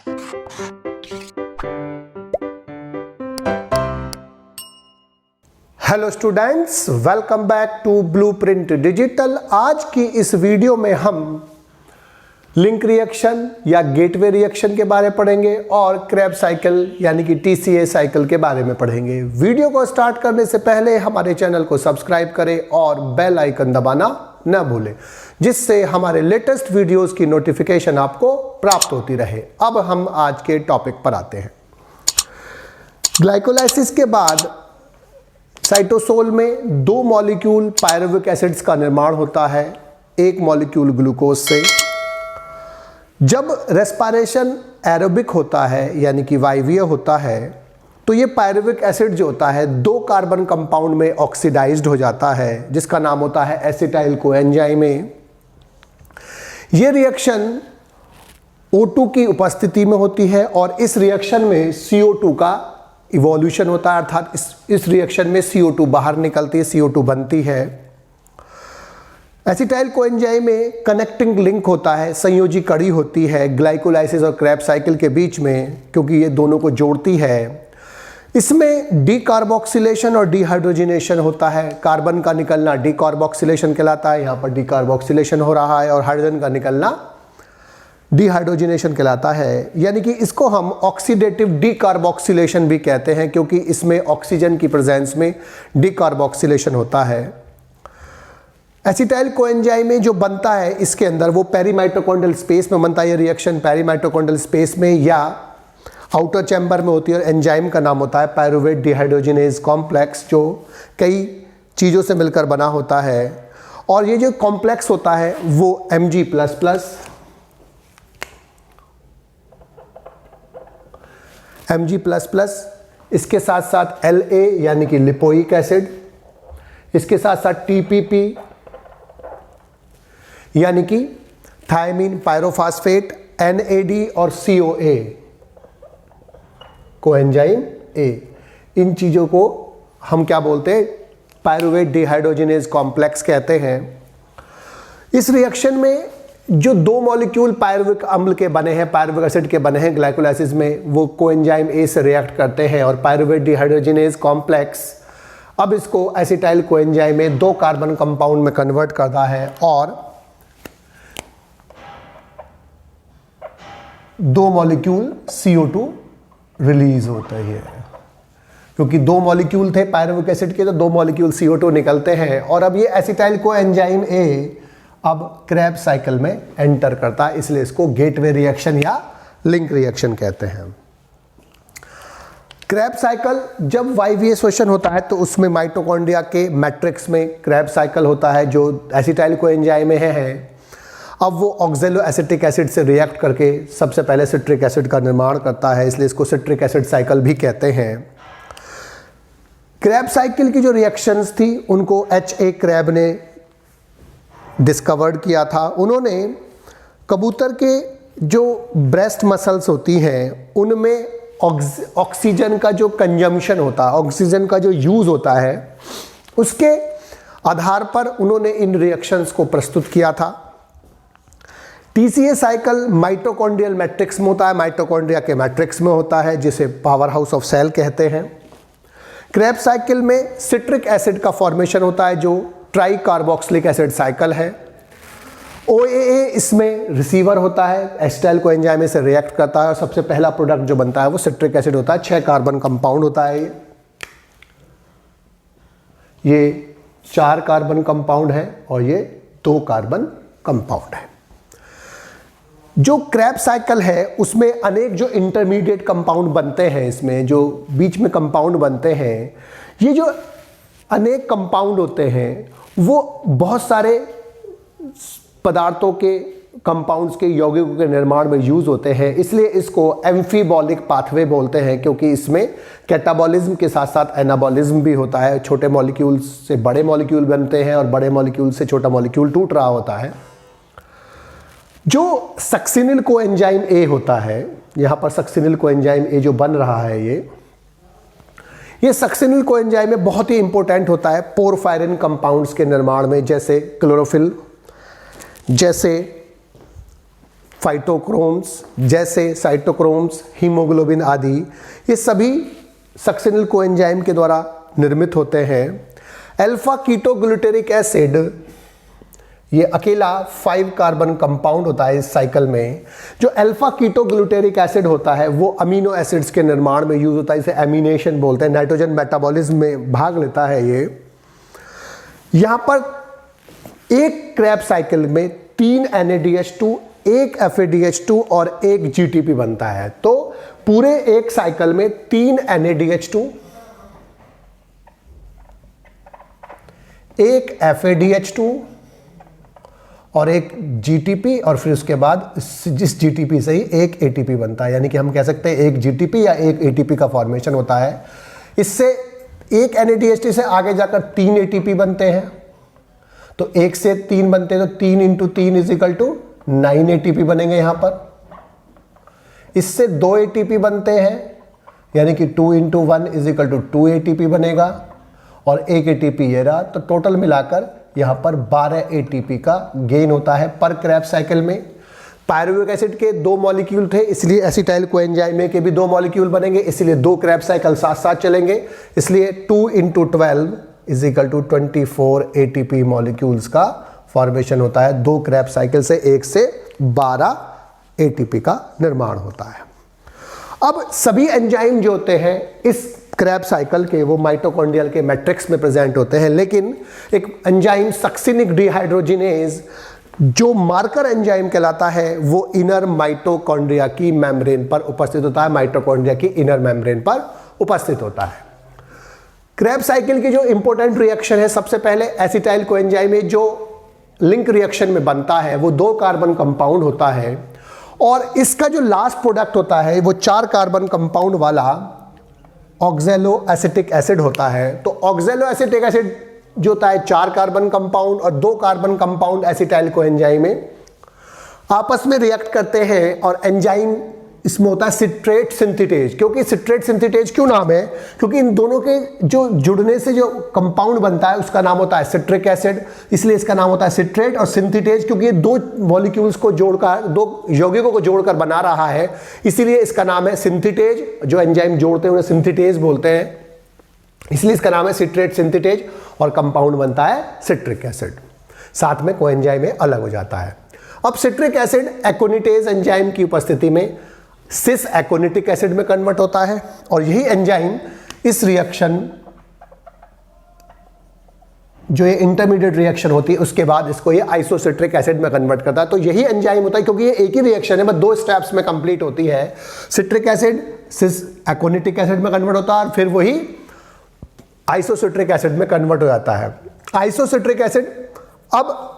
Hello students, welcome back to blueprint digital. आज की इस वीडियो में हम लिंक रिएक्शन या गेटवे रिएक्शन के बारे में पढ़ेंगे और क्रेब्स साइकिल यानी कि टीसीए साइकिल के बारे में पढ़ेंगे। वीडियो को स्टार्ट करने से पहले हमारे चैनल को सब्सक्राइब करें और बेल आइकन दबाना न भूलें, जिससे हमारे लेटेस्ट वीडियोस की नोटिफिकेशन आपको प्राप्त होती रहे। अब हम आज के टॉपिक पर आते हैं। ग्लाइकोलाइसिस के बाद साइटोसोल में दो मॉलिक्यूल पायरुविक एसिड्स का निर्माण होता है, एक मॉलिक्यूल ग्लूकोज से। जब रेस्पिरेशन एरोबिक होता है यानी कि वायवीय होता है, तो ये पायरुविक एसिड जो होता है दो कार्बन कंपाउंड में ऑक्सीडाइज्ड हो जाता है, जिसका नाम होता है एसिटाइल कोएंजाइम। ये रिएक्शन O2 की उपस्थिति में होती है और इस रिएक्शन में CO2 का इवोल्यूशन होता है, अर्थात इस रिएक्शन में CO2 बाहर निकलती है, CO2 बनती है। एसिटाइल कोएंजाइम में कनेक्टिंग लिंक होता है, संयोजी कड़ी होती है ग्लाइकोलाइसिस और क्रेब्स साइकिल के बीच में, क्योंकि ये दोनों को जोड़ती है। इसमें डीकार्बोक्सिलेशन और डिहाइड्रोजनेशन होता है। कार्बन का निकलना डीकार्बोक्सिलेशन कहलाता है, यहाँ पर डीकार्बोक्सिलेशन हो रहा है, और हाइड्रोजन का निकलना डिहाइड्रोजनेशन कहलाता है। यानी कि इसको हम ऑक्सीडेटिव डीकार्बोक्सिलेशन भी कहते हैं, क्योंकि इसमें ऑक्सीजन की प्रेजेंस में डीकार्बोक्सिलेशन होता है। एसिटाइल कोएंजाइम में जो बनता है इसके अंदर वो पेरीमाइटोकॉन्ड्रियल स्पेस में बनता है। ये रिएक्शन पेरीमाइटोकॉन्ड्रियल स्पेस में या आउटर चैम्बर में होती है, और एंजाइम का नाम होता है पायरुवेट डिहाइड्रोजिनेज कॉम्प्लेक्स, जो कई चीज़ों से मिलकर बना होता है। और ये जो कॉम्प्लेक्स होता है वो Mg++, इसके साथ साथ La यानी कि लिपोइक एसिड, इसके साथ साथ TPP यानी कि थायमीन पायरोफॉस्फेट, NAD और COA कोएंजाइम A, इन चीज़ों को हम क्या बोलते हैं? पायरुवेट डिहाइड्रोजिनेज कॉम्प्लेक्स कहते हैं। इस रिएक्शन में जो दो मॉलिक्यूल पायरुविक अम्ल के बने हैं, पायरुविक एसिड के बने हैं ग्लाइकोलाइसिस में, वो कोएंजाइम A से रिएक्ट करते हैं और पायरुवेट डिहाइड्रोजिनेज कॉम्प्लेक्स अब इसको एसिटाइल कोएंजाइम में दो कार्बन कंपाउंड में कन्वर्ट करता है और दो मॉलिक्यूल CO2 रिलीज होता है। क्योंकि दो मॉलिक्यूल थे पायरुविक एसिड के, तो दो मॉलिक्यूल CO2 निकलते हैं, और अब ये एसिटाइल कोएंजाइम A अब क्रेब्स साइकिल में एंटर करता है, इसलिए इसको गेटवे रिएक्शन या लिंक रिएक्शन कहते हैं। क्रेब्स साइकिल जब वायवीय श्वसन होता है तो उसमें माइटोकॉन्ड्रिया के मैट्रिक्स में क्रेब्स साइकिल होता है, जो एसिटाइल कोएंजाइम में है। अब वो ऑक्जेलो एसिटिक एसिड से रिएक्ट करके सबसे पहले सिट्रिक एसिड का निर्माण करता है, इसलिए इसको सिट्रिक एसिड साइकिल भी कहते हैं। क्रेब्स साइकिल की जो रिएक्शंस थी उनको H.A. क्रेब ने डिस्कवर्ड किया था। उन्होंने कबूतर के जो ब्रेस्ट मसल्स होती हैं उनमें ऑक्सीजन का जो कंजम्पशन होता है, ऑक्सीजन का जो यूज़ होता है, उसके आधार पर उन्होंने इन रिएक्शंस को प्रस्तुत किया था। टीसीए साइकिल माइटोकॉन्ड्रियल मैट्रिक्स में होता है, माइटोकॉन्ड्रिया के मैट्रिक्स में होता है, जिसे पावर हाउस ऑफ सेल कहते हैं। क्रेब्स साइकिल में सिट्रिक एसिड का फॉर्मेशन होता है, जो ट्राई कार्बोक्सिलिक एसिड साइकिल है। OAA इसमें रिसीवर होता है, एसिटाइल कोएंजाइम से रिएक्ट करता है और सबसे पहला प्रोडक्ट जो बनता है वो सिट्रिक एसिड होता है। 6 कार्बन कंपाउंड होता है। ये 4 कार्बन कंपाउंड है और ये 2 कार्बन कंपाउंड है। जो क्रेब्स साइकिल है उसमें अनेक जो इंटरमीडिएट कंपाउंड बनते हैं, इसमें जो बीच में कंपाउंड बनते हैं, ये जो अनेक कंपाउंड होते हैं वो बहुत सारे पदार्थों के कंपाउंड्स के यौगिकों के निर्माण में यूज होते हैं, इसलिए इसको एम्फीबॉलिक पाथवे बोलते हैं, क्योंकि इसमें कैटाबॉलिज्म के साथ साथ एनाबॉलिज्म भी होता है। छोटे मॉलिक्यूल से बड़े मॉलिक्यूल बनते हैं और बड़े मॉलिक्यूल से छोटा मॉलिक्यूल टूट रहा होता है। जो सक्सिनिल कोएंजाइम ए होता है, यहाँ पर सक्सिनिल कोएंजाइम ए जो बन रहा है, ये सक्सिनिल कोएंजाइम में बहुत ही इंपॉर्टेंट होता है पोरफायरिन कंपाउंड्स के निर्माण में, जैसे क्लोरोफिल, जैसे फाइटोक्रोम्स जैसे साइटोक्रोम्स, हीमोग्लोबिन आदि, ये सभी सक्सिनिल कोएंजाइम के द्वारा निर्मित होते हैं। अल्फा कीटोग्लूटेरिक एसिड ये अकेला 5 कार्बन कंपाउंड होता है इस साइकिल में। जो अल्फा कीटोग्लूटेरिक एसिड होता है वो अमीनो एसिड्स के निर्माण में यूज होता है, इसे एमिनेशन बोलते हैं, नाइट्रोजन मेटाबॉलिज्म में भाग लेता है ये। यहां पर एक क्रैब साइकिल में 3 NADH2, 1 FADH2 और 1 GTP बनता है। तो पूरे एक साइकिल में 3 NADH2, 1 FADH2 और 1 GTP, और फिर उसके बाद जिस GTP से ही 1 ATP बनता है। यानी कि हम कह सकते हैं 1 GTP या 1 ATP का फॉर्मेशन होता है। इससे 1 NADH2 से आगे जाकर 3 ATP बनते हैं। तो 1 से 3 बनते हैं, तो 3 × 3 = 9 ATP बनेंगे यहां पर। इससे 2 ATP बनते हैं, यानी कि 2 × 1 = 2 ATP बनेगा, और 1 ATP ये रहा। तो टोटल मिलाकर यहां पर 12 ATP का गेन होता है पर क्रैब साइकिल में। पायरुविक एसिड के 2 मॉलिक्यूल थे, इसलिए एसिटाइल कोएंजाइम के भी 2 मॉलिक्यूल बनेंगे, इसलिए 2 क्रैब साइकिल साथ साथ चलेंगे। इसलिए 2 × 12 = 24 ATP मॉलिक्यूल्स का फॉर्मेशन होता है। 2 क्रैब साइकिल से 1 से 12 ATP का निर्माण होता है। अब सभी एंजाइम जो होते हैं इस क्रैब साइकिल के, वो माइटोकॉन्ड्रियल के मैट्रिक्स में प्रेजेंट होते हैं, लेकिन एक एंजाइम सक्सिनिक डिहाइड्रोजिनेज जो मार्कर एंजाइम कहलाता है, वो इनर माइटोकॉन्ड्रिया की मेम्ब्रेन पर उपस्थित होता है, माइटोकॉन्ड्रिया की इनर मेम्ब्रेन पर उपस्थित होता है। क्रैब साइकिल की जो इंपॉर्टेंट रिएक्शन है, सबसे पहले एसिटाइल कोएंजाइम में जो लिंक रिएक्शन में बनता है वो 2 कार्बन कंपाउंड होता है, और इसका जो लास्ट प्रोडक्ट होता है वो 4 कार्बन कंपाउंड वाला ऑक्सैलो एसिटिक एसिड होता है। तो ऑक्सैलो एसिटिक एसिड जो होता है 4 कार्बन कंपाउंड और 2 कार्बन कंपाउंड एसिटाइल कोएंजाइम में आपस में रिएक्ट करते हैं, और एंजाइम इसमें होता है सिट्रेट सिंथेटेज। क्योंकि सिट्रेट सिंथेटेज क्यों नाम है? क्योंकि इन दोनों के जो जुड़ने से जो कंपाउंड बनता है उसका नाम होता है सिट्रिक एसिड, इसलिए इसका नाम होता है सिट्रेट। और सिंथेटेज क्योंकि ये 2 मॉलिक्यूल्स को जोड़कर, 2 यौगिकों को जोड़कर बना रहा है, इसीलिए इसका नाम है सिंथेटेज। जो एंजाइम जोड़ते हैं उन्हें सिंथेटेज बोलते हैं, इसलिए इसका नाम है सिट्रेट सिंथेटेज, और कंपाउंड बनता है सिट्रिक एसिड। साथ में कोएंजाइम में अलग हो जाता है। अब सिट्रिक एसिड एकोनिटेज एंजाइम की उपस्थिति में सिस एकोनिटिक एसिड में कन्वर्ट होता है, और यही एंजाइम इस रिएक्शन, जो ये इंटरमीडिएट रिएक्शन होती है, उसके बाद इसको ये आइसोसिट्रिक एसिड में कन्वर्ट करता है। तो यही एंजाइम होता है, क्योंकि ये एक ही रिएक्शन है, बस 2 स्टेप्स में कंप्लीट होती है। सिट्रिक एसिड सिस एकोनिटिक एसिड में कन्वर्ट होता है, और फिर वही आइसोसिट्रिक एसिड में कन्वर्ट हो जाता है। आइसोसिट्रिक एसिड अब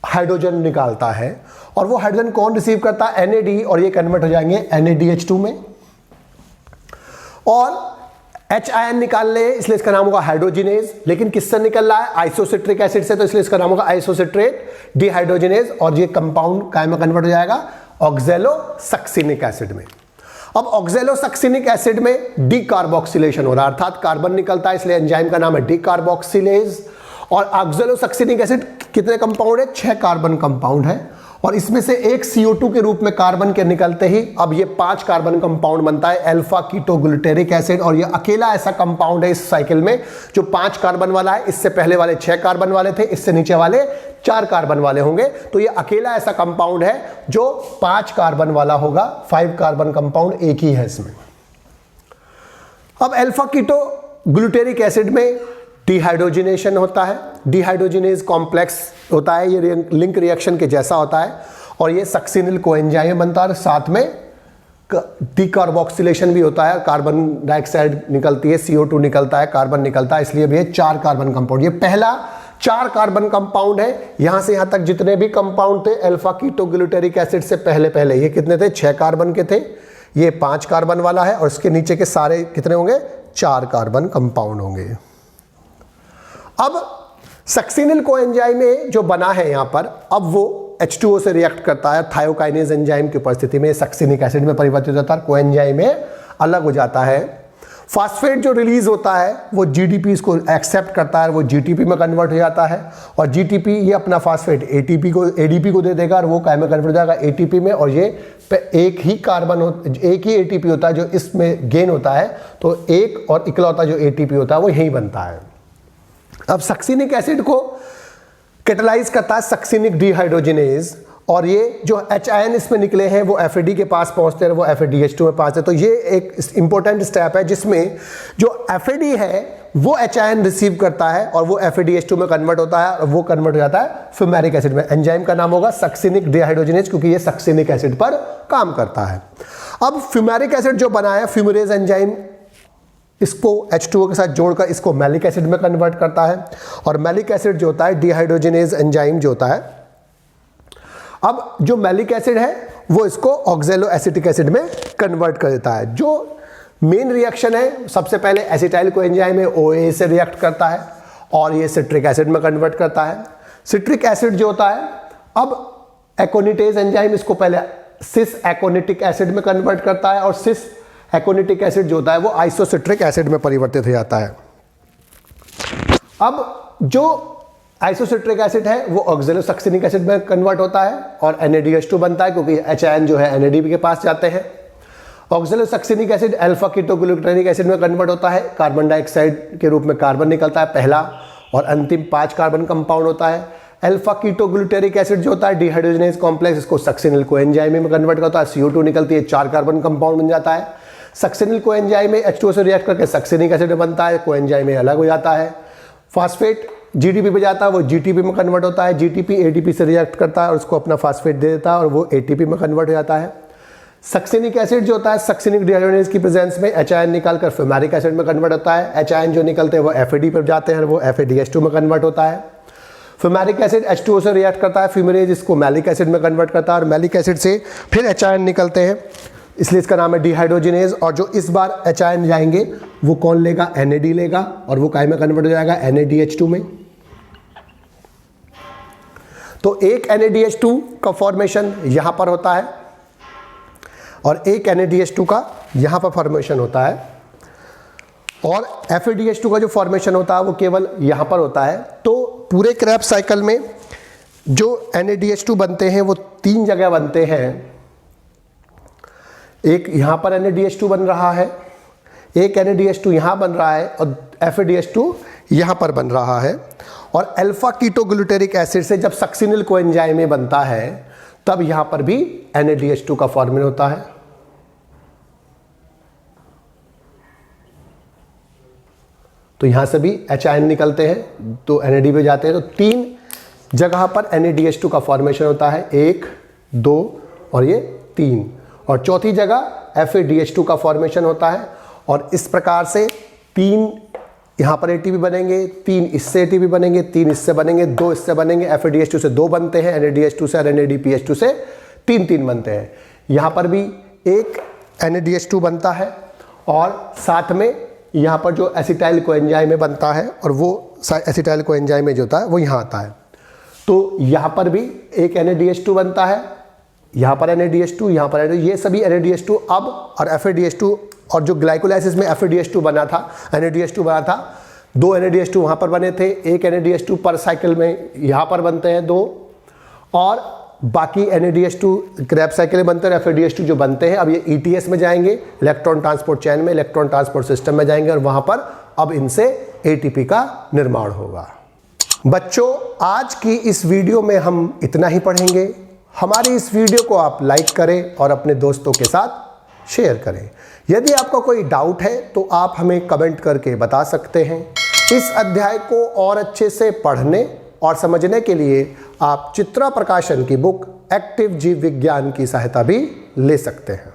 हाइड्रोजन निकालता है, और वो हाइड्रोजन कौन रिसीव करता है? NAD, और ये कन्वर्ट हो जाएंगे NADH2 में, और H आयन निकाल ले, इसलिए इसका नाम होगा हाइड्रोजिनेज। लेकिन किससे निकल रहा है? आइसोसिट्रिक एसिड से, तो इसलिए इसका नाम होगा आइसोसिट्रेट डिहाइड्रोजिनेज, और ये कंपाउंड काय में कन्वर्ट हो जाएगा? ऑक्सैलो सक्सिनिक एसिड में। अब ऑक्सैलो सक्सिनिक एसिड में डीकार्बोक्सिलेशन हो रहा है, अर्थात कार्बन निकलता है, इसलिए एंजाइम का नाम है डीकार्बोक्सिलेज। और ऑक्सैलो सक्सिनिक एसिड कितने कंपाउंड है? 6 कार्बन कंपाउंड है, और इसमें से एक CO2 के रूप में कार्बन के निकलते ही अब ये 5 कार्बन कंपाउंड बनता है अल्फा कीटोग्लूटेरिक एसिड। और ये अकेला ऐसा कंपाउंड है इस साइकिल में जो 5 कार्बन वाला है। इससे पहले वाले 6 कार्बन वाले थे, इससे नीचे वाले 4 कार्बन वाले होंगे। तो ये अकेला ऐसा कंपाउंड है जो 5 कार्बन वाला होगा। 5 कार्बन कंपाउंड एक ही है इसमें। अब अल्फा कीटोग्लूटेरिक एसिड में डिहाइड्रोजिनेशन होता है, डिहाइड्रोजिनेज कॉम्प्लेक्स होता है, ये लिंक रिएक्शन के जैसा होता है, और ये सक्सिनिल कोएंजाइम बनता है। साथ में डीकार्बोक्सिलेशन भी होता है, कार्बन डाइऑक्साइड निकलती है, CO2 निकलता है, कार्बन निकलता है, इसलिए भी 4 कार्बन कंपाउंड। ये पहला 4 कार्बन कंपाउंड है। यहां से यहां तक जितने भी कंपाउंड थे अल्फा कीटोग्लूटेरिक एसिड से पहले ये कितने थे? 6 कार्बन के थे। ये 5 कार्बन वाला है, और इसके नीचे के सारे कितने होंगे? 4 कार्बन कंपाउंड होंगे। अब सक्सिनिल कोएंजाइम में जो बना है यहां पर, अब वो H2O से रिएक्ट करता है, थायोकाइनेज एंजाइम की उपस्थिति में सक्सिनिक एसिड में परिवर्तित होता है, कोएंजाइम में अलग हो जाता है। फास्फेट जो रिलीज होता है वो जीडीपी इसको एक्सेप्ट करता है, वो जीटीपी में कन्वर्ट हो जाता है और जीटीपी ये अपना फास्फेट एटीपी को एडीपी को दे देगा और वो काय में कन्वर्ट हो जाएगा एटीपी में, और ये एक ही एटीपी होता है जो इसमें गेन होता है, तो एक और इकलौता जो एटीपी होता है वो यही बनता है। अब सक्सिनिक एसिड को कैटालाइज करता है सक्सिनिक डिहाइड्रोजिनेज, और ये जो H आयन इसमें निकले हैं वो FAD के पास पहुंचते हैं, वो FADH2 में पहुंचते हैं। तो ये एक इंपॉर्टेंट स्टेप है जिसमें जो FAD है वो H आयन रिसीव करता है और वो FADH2 में कन्वर्ट होता है और वो कन्वर्ट हो जाता है फ्यूमेरिक एसिड में। एंजाइम का नाम होगा सक्सिनिक डिहाइड्रोजिनेज, क्योंकि ये सक्सिनिक एसिड पर काम करता है। अब फ्यूमेरिक एसिड जो बना है फ्यूमरेज एंजाइम इसको H2O के साथ जोड़कर इसको मैलिक एसिड में कन्वर्ट करता है, और मैलिक एसिड जो होता है डिहाइड्रोजिनेज एंजाइम जो होता है, अब जो मैलिक एसिड है वो इसको ऑक्जेलो एसिटिक एसिड में कन्वर्ट कर देता है। जो मेन रिएक्शन है सबसे पहले एसिटाइल कोएंजाइम में OA से रिएक्ट करता है और ये सिट्रिक एसिड में कन्वर्ट करता है। सिट्रिक एसिड जो होता है अब एकोनिटेज एंजाइम इसको पहले सिस एकोनिटिक एसिड में कन्वर्ट करता है और सिस एकोनिटिक एसिड जो होता है वो आइसोसिट्रिक एसिड में परिवर्तित हो जाता है। अब जो आइसोसिट्रिक एसिड है वो ऑक्जेलोसक्सिनिक एसिड में कन्वर्ट होता है और NADH2 बनता है, क्योंकि H आयन जो है NAD के पास जाते हैं। ऑक्जेलोसक्सिनिक एसिड अल्फा कीटोग्लूटानिक एसिड में कन्वर्ट होता है, कार्बन डाइऑक्साइड के रूप में कार्बन निकलता है पहला, और अंतिम 5 कार्बन कंपाउंड होता है। अल्फा कीटोग्लूटारिक एसिड जो होता है डिहाइड्रोजिनेज कॉम्प्लेक्स इसको सक्सिनिल कोएंजाइम में कन्वर्ट करता है, CO2 निकलती है, 4 कार्बन कंपाउंड बन जाता है। सक्सिनिल कोएंजाइम में H2O से रिएक्ट करके सक्सिनिक एसिड बनता है, कोएंजाइम में अलग हो जाता है। फास्फेट जीटीपी पे जाता है, वो जीटीपी में कन्वर्ट होता है, जीटीपी एटीपी से रिएक्ट करता है और उसको अपना फास्फेट दे देता है और वो एटीपी में कन्वर्ट हो जाता है। सक्सिनिक एसिड जो होता है सक्सिनिक डिहाइड्रोजिनेज की प्रेजेंस में H आयन निकालकर फ्यूमेरिक एसिड में कन्वर्ट होता है। H आयन जो निकलते हैं वो FAD पर जाते हैं, वो FADH2 में कन्वर्ट होता है। फ्यूमेरिक एसिड H2O से रिएक्ट करता है, फ्यूमरेज इसको मैलिक एसिड में कन्वर्ट करता है और मैलिक एसिड से फिर H आयन निकलते हैं, इसलिए इसका नाम है डिहाइड्रोजिनेज। और जो इस बार H आयन जाएंगे वो कौन लेगा, NAD लेगा और वो काय में कन्वर्ट हो जाएगा NADH2 में। तो एक NADH2 का फॉर्मेशन यहां पर होता है और एक NADH2 का यहां पर फॉर्मेशन होता है, और FADH2 का जो फॉर्मेशन होता है वो केवल यहां पर होता है। तो पूरे क्रेब्स साइकिल में जो NADH2 बनते हैं वो 3 जगह बनते हैं। एक यहां पर NADH2 बन रहा है, एक NADH2 यहां बन रहा है और FADH2 यहां पर बन रहा है। और अल्फा कीटोग्लूटारिक एसिड से जब सक्सिनिल कोएंजाइम में बनता है तब यहां पर भी NADH2 का फॉर्मेशन होता है। तो यहां से भी H आयन निकलते हैं तो NAD पे जाते हैं, तो 3 जगह पर NADH2 का फॉर्मेशन होता है, 1, 2 और ये 3, और चौथी जगह FADH2 का फॉर्मेशन होता है। और इस प्रकार से 3 यहाँ पर ATP बनेंगे, 3 इससे ATP बनेंगे, 3 इससे बनेंगे, 2 इससे बनेंगे। FADH2 से 2 बनते हैं, NADH2 से और NADPH2 से 3 बनते हैं। यहाँ पर भी एक NADH2 बनता है और साथ में यहाँ पर जो एसिटाइल कोएंजाइम में बनता है और वो एसिटाइल कोएंजाइम में जो होता है वो यहाँ आता है। तो यहाँ पर भी एक NADH2 बनता है, यहाँ पर NADH2, यहाँ पर ये सभी NADH2 अब और FADH2, और जो ग्लाइकोलाइसिस में FADH2 बना था, NADH2 बना था, 2 NADH2 वहाँ पर बने थे, एक NADH2 पर साइकिल में यहाँ पर बनते हैं 2, और बाकी NADH2 क्रैब साइकिल में बनते हैं। FADH2 जो बनते हैं अब ये ETS में जाएंगे, इलेक्ट्रॉन ट्रांसपोर्ट चैन में, इलेक्ट्रॉन ट्रांसपोर्ट सिस्टम में जाएंगे और वहाँ पर अब इनसे ATP का निर्माण होगा। बच्चों, आज की इस वीडियो में हम इतना ही पढ़ेंगे। हमारी इस वीडियो को आप लाइक करें और अपने दोस्तों के साथ शेयर करें। यदि आपका कोई डाउट है तो आप हमें कमेंट करके बता सकते हैं। इस अध्याय को और अच्छे से पढ़ने और समझने के लिए आप चित्रा प्रकाशन की बुक एक्टिव जीव विज्ञान की सहायता भी ले सकते हैं।